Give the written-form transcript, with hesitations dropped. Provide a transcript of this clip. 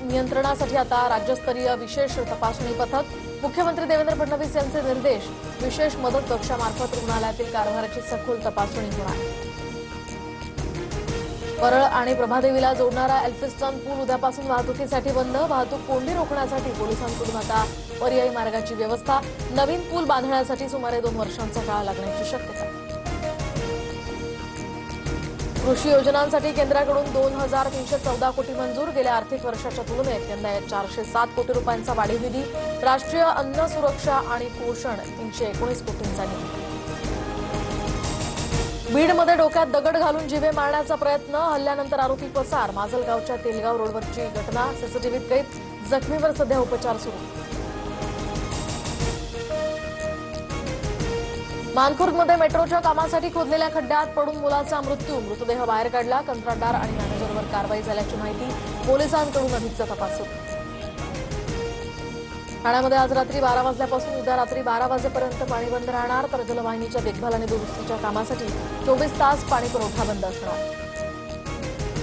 नियंत्रणासाठी आता राज्यस्तरीय विशेष तपासणी पथक। मुख्यमंत्री देवेंद्र फडणवीस यांचे निर्देश। विशेष मदत कक्षामार्फत रुग्णालयातील कारभाराची सखोल तपासणी होणार। परळ आणि प्रभादेवीला जोडणारा एल्फिस्टन पूल उद्यापासून वाहतुकीसाठी बंद। वाहतूक कोंडी रोखण्यासाठी पोलिसांकडून आता पर्यायी मार्गाची व्यवस्था। नवीन पूल बांधण्यासाठी सुमारे 2 वर्षांचा काळ लागण्याची शक्यता। कृषी योजनांसाठी केंद्राकडून 2314 कोटी मंजूर। गेल्या आर्थिक वर्षाच्या तुलनेत यंदा 407 कोटी रुपयांचा वाढीव निधी। राष्ट्रीय अन्न सुरक्षा आणि पोषण 319 कोटींचा निधी। बीडमध्ये डोक्यात दगड घालून जीवे मारण्याचा प्रयत्न। हल्ल्यानंतर आरोपी पसार। माजलगावच्या तेलगाव रोडवरची घटना सीसीटीव्हीत कैद। जखमीवर सध्या उपचार सुरू। मानखुर्दमध्ये मेट्रोच्या कामासाठी खोदलेल्या खड्ड्यात पडून मुलाचा मृत्यू। मृतदेह बाहेर काढला। कंत्राटदार आणि मॅनेजरवर कारवाई झाल्याची माहिती। पोलिसांकडून अधिकचा तपास सुरू। ठाण्यामध्ये आज रात्री 12 वाजल्यापासून उद्या रात्री 12 वाजेपर्यंत पाणी बंद राहणार। तर जलवाहिनीच्या देखभाल आणि दुरुस्तीच्या कामासाठी 24 तास पाणी पुरवठा बंद असणार।